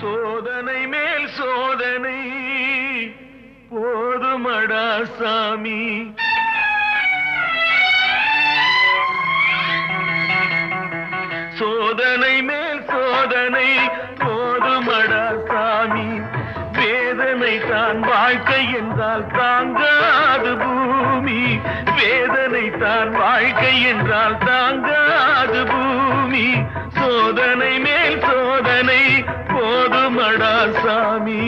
சோதனை மேல் சோதனை போதுமடா சாமி. சோதனை மேல் சோதனை போதுமடா சாமி. வேதனை தான் வாழ்க்கை என்றால் தாங்காது பூமி. வேதனை தான் வாழ்க்கை என்றால் தாங்காது பூமி. சோதனை மேல் சோதனை போதுமடா சாமி.